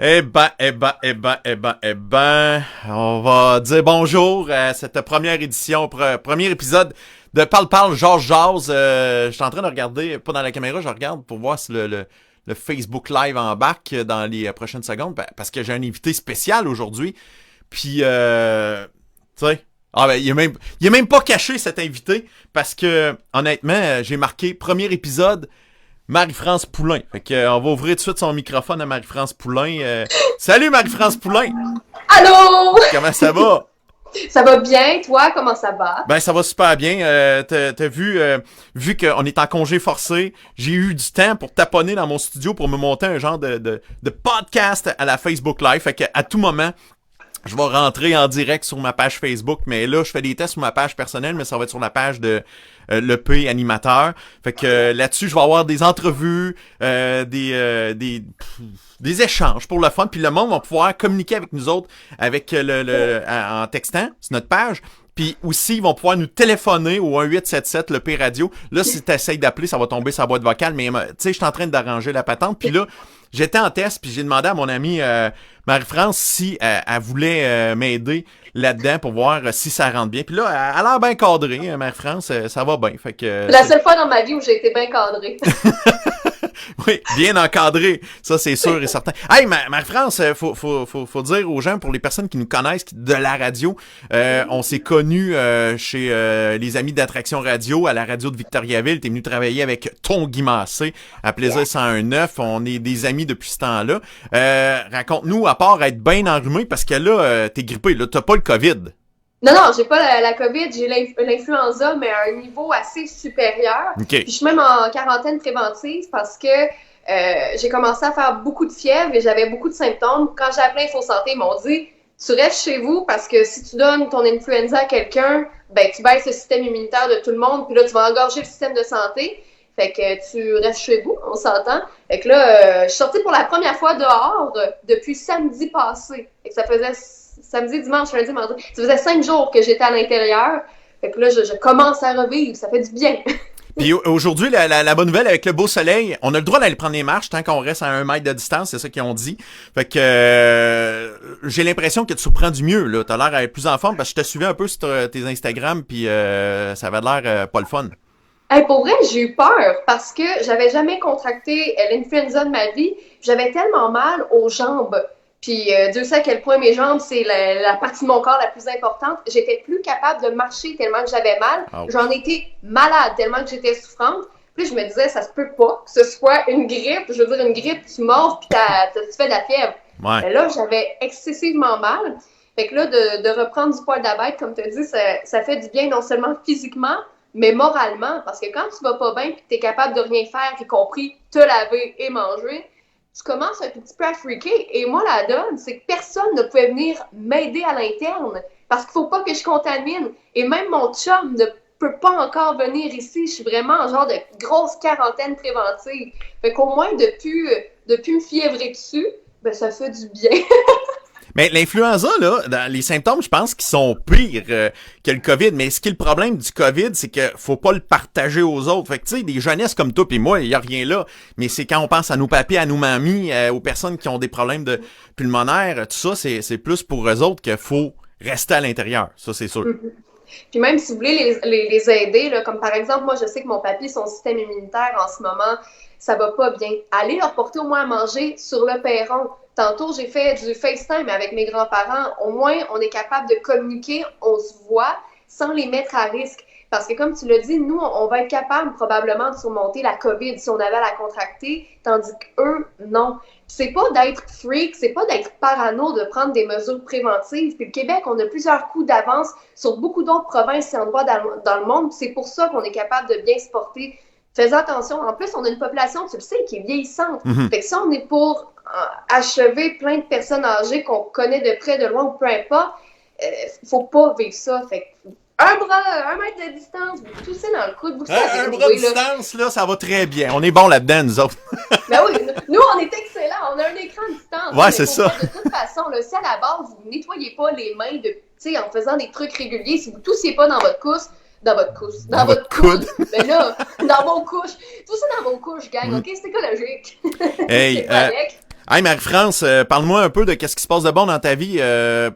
On va dire bonjour à cette première édition, premier épisode de Parle, Jase. Je suis en train de regarder, pas dans la caméra, je regarde pour voir si le Facebook Live embarque dans les prochaines secondes, parce que j'ai un invité spécial aujourd'hui. Puis, tu sais, il est même pas caché cet invité, parce que, honnêtement, j'ai marqué premier épisode, Marie-France Poulain. Fait que, on va ouvrir tout de suite son microphone à Marie-France Poulain. Salut Marie-France Poulain! Allô! Comment ça va? Ça va bien, toi, comment ça va? Ben, ça va super bien. T'as vu qu'on est en congé forcé, j'ai eu du temps pour taponner dans mon studio pour me monter un genre de podcast à la Facebook Live. Fait que, à tout moment, je vais rentrer en direct sur ma page Facebook, mais là, je fais des tests sur ma page personnelle, mais ça va être sur la page de l'EP animateur. Fait que là-dessus, je vais avoir des entrevues, des échanges pour le fun, puis le monde va pouvoir communiquer avec nous autres avec en textant sur notre page. Puis aussi, ils vont pouvoir nous téléphoner au 1877 l'EP Radio. Là, si tu essayes d'appeler, ça va tomber sur la boîte vocale, mais tu sais, je suis en train d'arranger la patente. Puis là, j'étais en test, puis j'ai demandé à mon amie Marie-France si elle voulait m'aider là-dedans pour voir si ça rentre bien. Puis là, elle a l'air bien cadrée, Marie-France, ça va bien. Fait que la seule fois dans ma vie où j'ai été bien cadrée. Oui, bien encadré, ça c'est sûr et certain. Hey, Marie-France, faut dire aux gens, pour les personnes qui nous connaissent de la radio, on s'est connus chez les amis d'Attraction Radio, à la radio de Victoriaville. T'es venu travailler avec ton Guy Massé à Plaisir 101.9. On est des amis depuis ce temps-là. Raconte-nous, à part être bien enrhumé, parce que là, t'es grippé, là, t'as pas le COVID. Non, j'ai pas la COVID, j'ai l'influenza, mais à un niveau assez supérieur. Okay. Puis je suis même en quarantaine préventive parce que j'ai commencé à faire beaucoup de fièvre et j'avais beaucoup de symptômes. Quand j'ai appelé Info Santé, ils m'ont dit « Tu restes chez vous parce que si tu donnes ton influenza à quelqu'un, ben tu baisses le système immunitaire de tout le monde, puis là, tu vas engorger le système de santé. » Fait que tu restes chez vous, on s'entend. Fait que là, je suis sortie pour la première fois dehors depuis samedi passé. Fait que ça faisait samedi, dimanche, lundi, mardi. Ça faisait 5 jours que j'étais à l'intérieur. Fait que là, je commence à revivre. Ça fait du bien. Puis aujourd'hui, la bonne nouvelle avec le beau soleil, on a le droit d'aller prendre les marches tant qu'on reste à 1 mètre de distance, c'est ça qu'ils ont dit. Fait que j'ai l'impression que tu reprends du mieux, là. T'as l'air plus en forme parce que je te suivais un peu sur tes Instagram, puis ça avait l'air pas le fun. Hey, pour vrai, j'ai eu peur parce que j'avais jamais contracté l'influenza de ma vie. J'avais tellement mal aux jambes. Puis Dieu sait à quel point mes jambes, c'est la partie de mon corps la plus importante. J'étais plus capable de marcher tellement que j'avais mal. Oh. J'en étais malade tellement que j'étais souffrante. Puis je me disais, ça se peut pas que ce soit une grippe. Je veux dire, une grippe, tu mords puis tu fais de la fièvre. Ouais. Mais là, j'avais excessivement mal. Fait que là, de reprendre du poil à bête, comme tu as dit, ça fait du bien non seulement physiquement, mais moralement. Parce que quand tu vas pas bien et que tu es capable de rien faire, y compris te laver et manger, tu commences un petit peu à freaker. Et moi, la donne, c'est que personne ne pouvait venir m'aider à l'interne parce qu'il faut pas que je contamine. Et même mon chum ne peut pas encore venir ici. Je suis vraiment en genre de grosse quarantaine préventive. Fait qu'au moins, depuis me fiévrer dessus, ben ça fait du bien. Mais l'influenza, là, dans les symptômes, je pense qu'ils sont pires que le COVID. Mais ce qui est le problème du COVID, c'est que faut pas le partager aux autres. Fait que, tu sais, des jeunesses comme toi et moi, il y a rien là. Mais c'est quand on pense à nos papis, à nos mamies, aux personnes qui ont des problèmes de pulmonaires, tout ça, c'est plus pour eux autres qu'il faut rester à l'intérieur. Ça, c'est sûr. Mm-hmm. Puis même si vous voulez les aider, là, comme par exemple, moi, je sais que mon papy, son système immunitaire, en ce moment, ça va pas bien. Allez leur porter au moins à manger sur le perron. Tantôt, j'ai fait du FaceTime avec mes grands-parents. Au moins, on est capable de communiquer, on se voit sans les mettre à risque. Parce que comme tu l'as dit, nous, on va être capable probablement de surmonter la COVID si on avait à la contracter, tandis qu'eux, non. C'est pas d'être freak, c'est pas d'être parano de prendre des mesures préventives. Puis le Québec, on a plusieurs coups d'avance sur beaucoup d'autres provinces et endroits dans le monde. C'est pour ça qu'on est capable de bien se porter. Fais attention. En plus, on a une population, tu le sais, qui est vieillissante. Mm-hmm. Fait que ça, on est pour achever plein de personnes âgées qu'on connaît de près, de loin ou peu importe. Faut pas vivre ça. Fait que 1 mètre de distance, vous toussez dans le coude, vous savez. Un bras de distance, là, ça va très bien. On est bon là-dedans, nous autres. Ben oui, nous, on est excellents. On a un écran de distance. Ouais, c'est ça. De toute façon, là, si à la base, vous ne nettoyez pas les mains en faisant des trucs réguliers, si vous ne toussiez pas dans votre coude, dans votre coude. Ben là, dans vos couches. Tout ça dans vos couches, gang, OK? C'est écologique. Hey, Hey Marie-France, parle-moi un peu de qu'est-ce qui se passe de bon dans ta vie,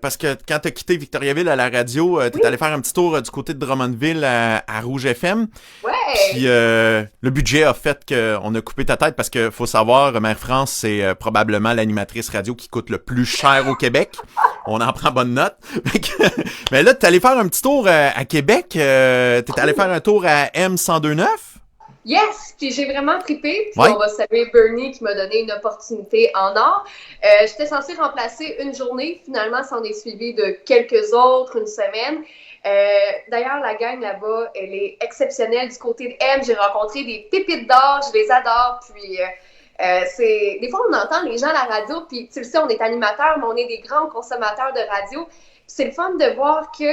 parce que quand t'as quitté Victoriaville à la radio, t'es Oui, allé faire un petit tour du côté de Drummondville à Rouge FM, puis ouais. le budget a fait qu'on a coupé ta tête parce que faut savoir, Marie-France, c'est probablement l'animatrice radio qui coûte le plus cher au Québec. On en prend bonne note. Mais là, t'es allé faire un petit tour à Québec, t'es allé faire un tour à M1029? Yes! Puis j'ai vraiment trippé. Puis Ouais. on va saluer Bernie qui m'a donné une opportunité en or. J'étais censée remplacer une journée. Finalement, ça en est suivi de quelques autres, une semaine. D'ailleurs, la gang là-bas, elle est exceptionnelle du côté de M. J'ai rencontré des pépites d'or, je les adore. Puis c'est des fois, on entend les gens à la radio, puis tu le sais, on est animateurs, mais on est des grands consommateurs de radio. Puis c'est le fun de voir que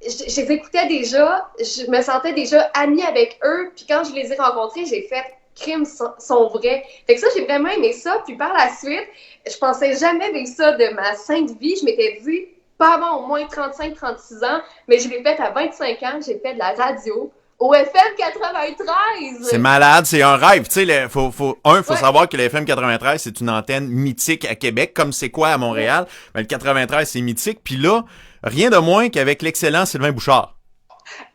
je les écoutais déjà, je me sentais déjà amie avec eux, puis quand je les ai rencontrés, j'ai fait crimes sont vrais. Fait que ça, j'ai vraiment aimé ça, puis par la suite, je pensais jamais vivre ça de ma sainte vie, je m'étais dit, pas avant au moins 35-36 ans, mais je l'ai fait à 25 ans, j'ai fait de la radio au FM C'est 93. malade, c'est un rêve. Tu sais, faut Ouais, savoir que le FM 93, c'est une antenne mythique à Québec, comme c'est quoi à ouais. Montréal. Mais le 93, c'est mythique. Puis là, rien de moins qu'avec l'excellent Sylvain Bouchard.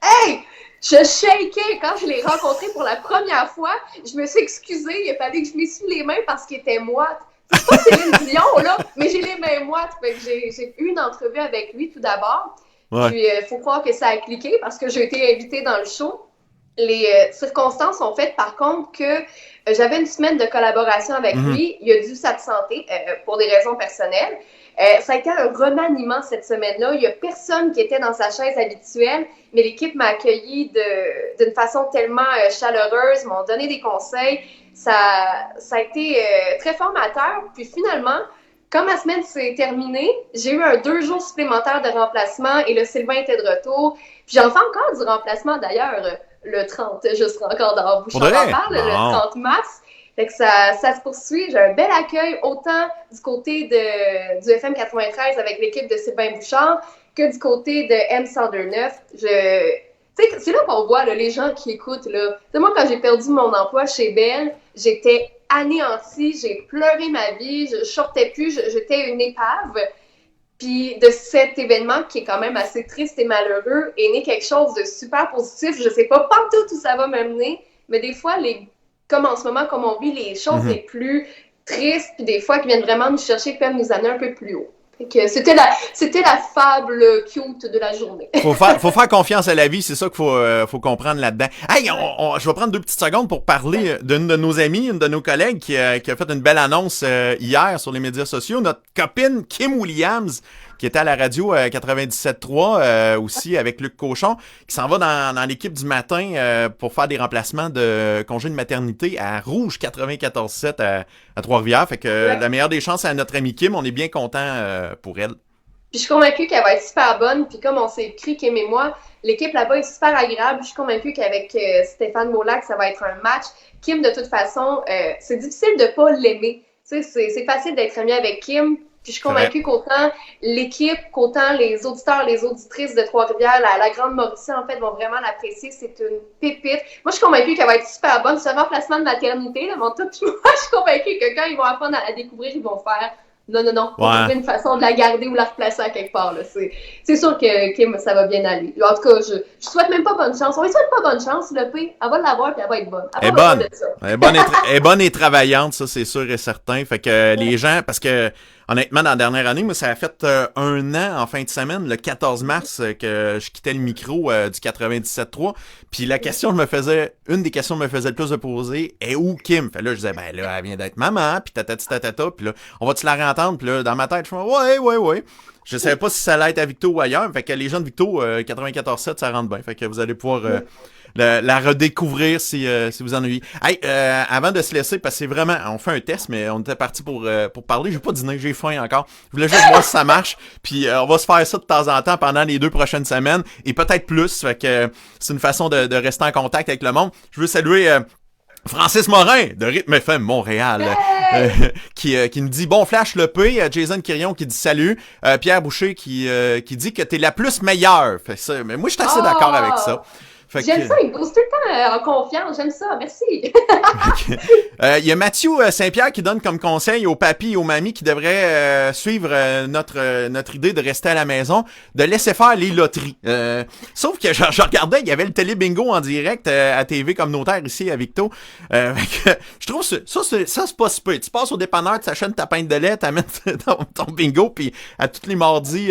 Hey! Je shakeais quand je l'ai rencontré pour la première fois. Je me suis excusée. Il a fallu que je m'essuie les mains parce qu'il était moite. C'est pas Céline Dion, là, mais j'ai les mains moites. Fait que j'ai eu une entrevue avec lui tout d'abord. Ouais. Puis, il faut croire que ça a cliqué parce que j'ai été invitée dans le show. Les circonstances ont fait, par contre, que j'avais une semaine de collaboration avec Mhm. lui. Il a dû s'absenter pour des raisons personnelles. Ça a été un remaniement cette semaine-là. Il n'y a personne qui était dans sa chaise habituelle, mais l'équipe m'a accueilli d'une façon tellement chaleureuse, m'ont donné des conseils. Ça a été très formateur. Puis finalement, quand ma semaine s'est terminée, j'ai eu un 2 jours supplémentaires de remplacement et le Sylvain était de retour. Puis j'en fais encore du remplacement d'ailleurs le 30. Je serai encore dans Pour Bouchon de en vrai? parle le Bon. 30 mars. Fait que ça se poursuit. J'ai un bel accueil autant du côté du FM 93 avec l'équipe de Sylvain Bouchard que du côté de M1029. C'est là qu'on voit là, les gens qui écoutent. Là. Moi, quand j'ai perdu mon emploi chez Bell, j'étais anéantie, j'ai pleuré ma vie, je sortais plus, j'étais une épave. Puis de cet événement qui est quand même assez triste et malheureux est né quelque chose de super positif. Je sais pas partout où ça va m'amener, mais des fois, comme en ce moment, comme on vit les choses Mhm. les plus tristes, puis des fois qui viennent vraiment nous chercher, peuvent nous amener un peu plus haut. Fait que c'était la fable cute de la journée. Faut faire confiance à la vie, c'est ça qu'il faut comprendre là-dedans. Hey, je vais prendre 2 petites secondes pour parler d'une de nos amies, une de nos collègues qui a fait une belle annonce hier sur les médias sociaux. Notre copine Kim Williams, qui était à la radio 97.3 aussi avec Luc Cochon, qui s'en va dans l'équipe du matin pour faire des remplacements de congé de maternité à Rouge 94.7 à Trois-Rivières. Fait que Ouais. la meilleure des chances à notre amie Kim, on est bien content pour elle. Puis je suis convaincue qu'elle va être super bonne. Puis comme on s'est écrit, Kim et moi, l'équipe là-bas est super agréable. Je suis convaincue qu'avec Stéphane Beaulac, ça va être un match. Kim, de toute façon, c'est difficile de pas l'aimer. Tu sais, c'est facile d'être ami avec Kim. Puis je suis C'est vrai. convaincue qu'autant l'équipe, qu'autant les auditeurs, les auditrices de Trois-Rivières, la Grande Mauricie, en fait, vont vraiment l'apprécier. C'est une pépite. Moi, je suis convaincue qu'elle va être super bonne. C'est un remplacement de maternité, là, mon top. Puis moi, je suis convaincue que quand ils vont apprendre à la découvrir, ils vont faire non, non, non, on va Ouais. trouver une façon de la garder ou la replacer à quelque part. Là. C'est sûr que Kim, ça va bien aller. En tout cas, je souhaite même pas bonne chance. On lui souhaite pas bonne chance, le P. Elle va l'avoir puis elle va être bonne. Elle est Elle va bonne. de ça. Elle est bonne et travaillante, ça c'est sûr et certain. Fait que les gens, parce que honnêtement, dans la dernière année, moi ça a fait 1 an en fin de semaine, le 14 mars, que je quittais le micro du 97.3. Puis une des questions que je me faisais le plus de poser est où Kim? Fait là, je disais, ben là, elle vient d'être maman, puis tatati tatata, puis là, on va-tu la réentendre? Puis là, dans ma tête, je fais, ouais. Je savais pas si ça allait être à Victo ou ailleurs. Fait que les gens de Victo, 94.7, ça rentre bien. Fait que vous allez pouvoir la redécouvrir si vous en avez. Hey, avant de se laisser, parce que c'est vraiment, on fait un test, mais on était parti pour parler. J'ai pas dîné, j'ai faim encore. Je voulais juste voir si ça marche. Puis on va se faire ça de temps en temps pendant les 2 prochaines semaines et peut-être plus. Fait que c'est une façon de rester en contact avec le monde. Je veux saluer Francis Morin de Rythme FM Montréal euh, qui nous dit bon flash le P, Jason Quirion qui dit salut, Pierre Boucher qui dit que t'es la plus meilleure. Fait ça, mais moi je suis assez d'accord avec ça. J'aime ça, il booste tout le temps en confiance. J'aime ça, merci. Il y a Mathieu Saint-Pierre qui donne comme conseil aux papis et aux mamies qui devraient suivre notre idée de rester à la maison, de laisser faire les loteries. Sauf que je regardais, il y avait le télé-bingo en direct à TV communautaire ici à Victo. Je trouve ça c'est pas super. Tu passes au dépanneur, tu s'achètes ta pinte de lait, t'amènes ton bingo, puis à tous les mardis,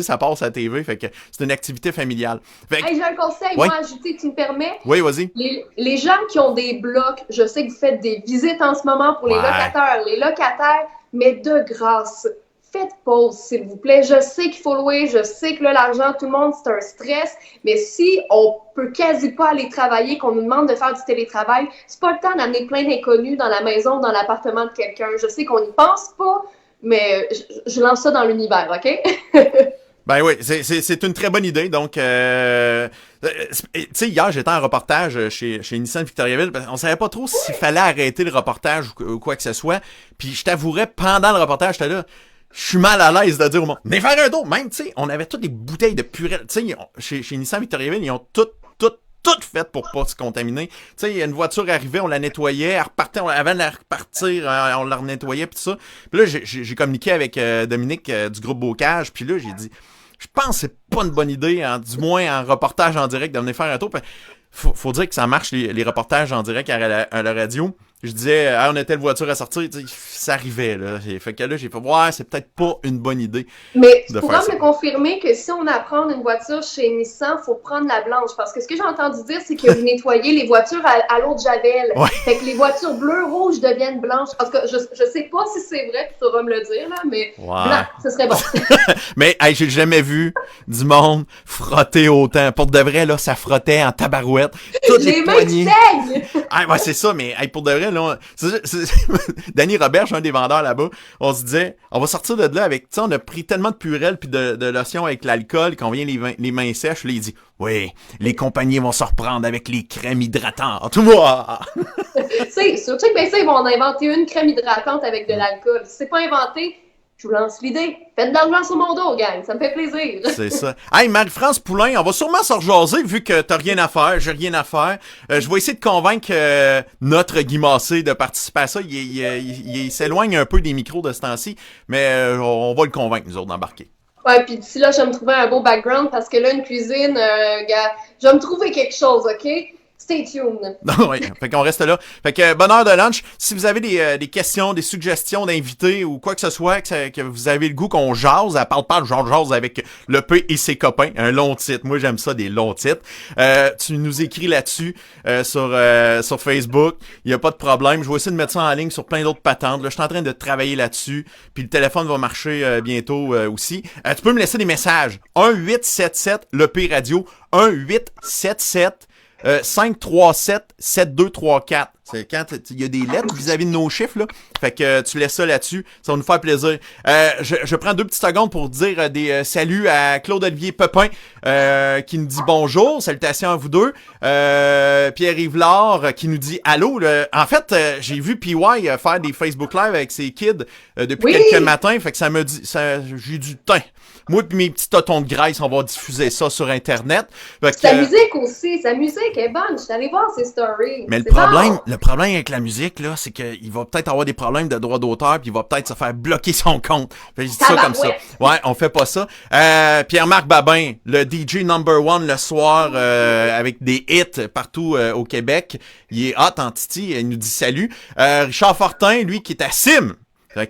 ça passe à la TV. Fait que c'est une activité familiale. Hey, j'ai un conseil, moi, à ajouter, tu me permets? Oui, vas-y. Les gens qui ont des blocs, je sais que vous faites des visites en ce moment pour les locataires, mais de grâce, faites pause, s'il vous plaît. Je sais qu'il faut louer, je sais que là, l'argent, tout le monde, c'est un stress, mais si on peut quasi pas aller travailler, qu'on nous demande de faire du télétravail, c'est pas le temps d'amener plein d'inconnus dans la maison, dans l'appartement de quelqu'un. Je sais qu'on n'y pense pas, mais je lance ça dans l'univers, OK? Ben oui, c'est une très bonne idée. Donc, tu sais, hier, j'étais en reportage chez Nissan Victoriaville. On savait pas trop s'il fallait arrêter le reportage ou quoi que ce soit. Puis, je t'avouerais, pendant le reportage, j'étais là, je suis mal à l'aise de dire au monde, mais faire un tour. Même, tu sais, on avait toutes des bouteilles de purée. Tu sais, chez Nissan Victoriaville, ils ont toutes fait pour pas se contaminer. Tu sais, une voiture arrivait, on la nettoyait, elle repartait, avant de la repartir, on la nettoyait pis tout ça. Puis là, j'ai communiqué avec Dominique du groupe Bocage, puis là, j'ai dit, je pense que c'est pas une bonne idée, du moins en reportage en direct, de venir faire un tour. Faut dire que ça marche, les reportages en direct à la radio. Je disais, on a telle voiture à sortir, ça arrivait, là. Fait que là, j'ai fait, ouais, c'est peut-être pas une bonne idée. Mais tu pourras me confirmer que si on apprend une voiture chez Nissan, faut prendre la blanche. Parce que ce que j'ai entendu dire, c'est que vous nettoyez les voitures à l'eau de Javel. Ouais. Fait que les voitures bleues, rouges deviennent blanches. En tout cas, je sais pas si c'est vrai, tu sauras me le dire, là, mais blanc, ce serait bon. Mais, hey, j'ai jamais vu du monde frotter autant. Pour de vrai, là, ça frottait en tabarouette. Toutes les mains qui saignent! Ah, ouais, c'est ça, mais, hey, pour de vrai, là, Danny Roberge, un des vendeurs là-bas, on se disait, on va sortir de là avec, tu sais, on a pris tellement de purée puis de lotion avec l'alcool qu'on vient les mains sèches. Là, il dit, oui, les compagnies vont se reprendre avec les crèmes hydratantes. Moi! C'est sûr que ben ça, ils vont en inventer une crème hydratante avec de l'alcool. Si c'est pas inventé, je vous lance l'idée. Faites de l'argent sur mon dos, gang. Ça me fait plaisir. C'est ça. Hey, Marie-France Poulain, on va sûrement se rejaser vu que t'as rien à faire, j'ai rien à faire. Je vais essayer de convaincre notre Guy Massé de participer à ça. Il s'éloigne un peu des micros de ce temps-ci, mais on va le convaincre, nous autres, d'embarquer. Ouais, puis d'ici là, je vais me trouver un beau background parce que là, une cuisine, gars, je vais me trouver quelque chose, OK? Stay tuned. Oui, fait qu'on reste là. Fait que bonne heure de lunch. Si vous avez des questions, des suggestions d'invités ou quoi que ce soit, que vous avez le goût qu'on jase, à parle jase avec le P et ses copains. Un long titre. Moi, j'aime ça, des longs titres. Tu nous écris là-dessus sur Facebook. Il y a pas de problème. Je vais essayer de mettre ça en ligne sur plein d'autres patentes. Là, je suis en train de travailler là-dessus. Puis le téléphone va marcher bientôt aussi. Tu peux me laisser des messages. 1-877 le P Radio. 1-877 537-7234. C'est quand il y a des lettres vis-à-vis de nos chiffres, là. Fait que tu laisses ça là-dessus. Ça va nous faire plaisir. Je prends 2 petites secondes pour dire des saluts à Claude-Olivier Pepin, qui nous dit bonjour. Salutations à vous deux. Pierre-Yves Lard, qui nous dit allô. En fait, j'ai vu PY faire des Facebook Live avec ses kids depuis quelques matins. Fait que ça me dit, j'ai du temps. Moi et mes petits totons de graisse, on va diffuser ça sur Internet. Sa musique aussi, sa musique est bonne. Je suis allée voir ses stories. Mais le problème avec la musique, là, c'est qu'il va peut-être avoir des problèmes de droit d'auteur, puis il va peut-être se faire bloquer son compte. Fait que je dis ça comme ça. Ouais, on fait pas ça. Pierre-Marc Babin, le DJ number one le soir, avec des hits partout au Québec. Il est hot en titi, il nous dit salut. Richard Fortin, lui, qui est à Sim. Fait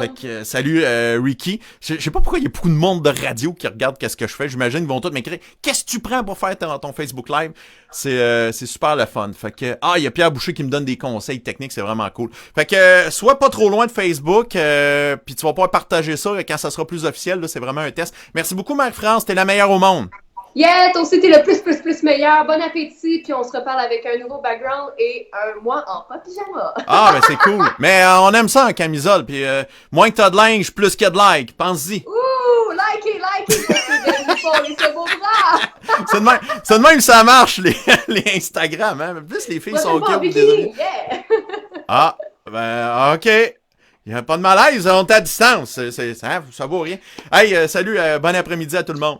que salut Ricky. Je sais pas pourquoi il y a beaucoup de monde de radio qui regarde qu'est-ce que je fais. J'imagine qu'ils vont tous m'écrire qu'est-ce que tu prends pour faire ton Facebook Live. C'est super le fun. Fait que il y a Pierre Boucher qui me donne des conseils techniques, c'est vraiment cool. Fait que sois pas trop loin de Facebook, puis tu vas pouvoir partager ça quand ça sera plus officiel. Là, c'est vraiment un test. Merci beaucoup Marie-France, t'es la meilleure au monde. Yeah, toi aussi t'es le plus meilleur. Bon appétit, puis on se reparle avec un nouveau background et un mois en pas pyjama. Ah, ben c'est cool. Mais on aime ça en camisole, puis moins que t'as de linge, plus que de like. Pense-y. Ouh, likez, c'est beau bras. C'est de même que ça marche, les Instagram, hein. En plus, les filles sont cute. Yeah. Ah, ben, OK. Il n'y a pas de malaise, on est à distance. Ça vaut rien. Hey, salut, bon après-midi à tout le monde.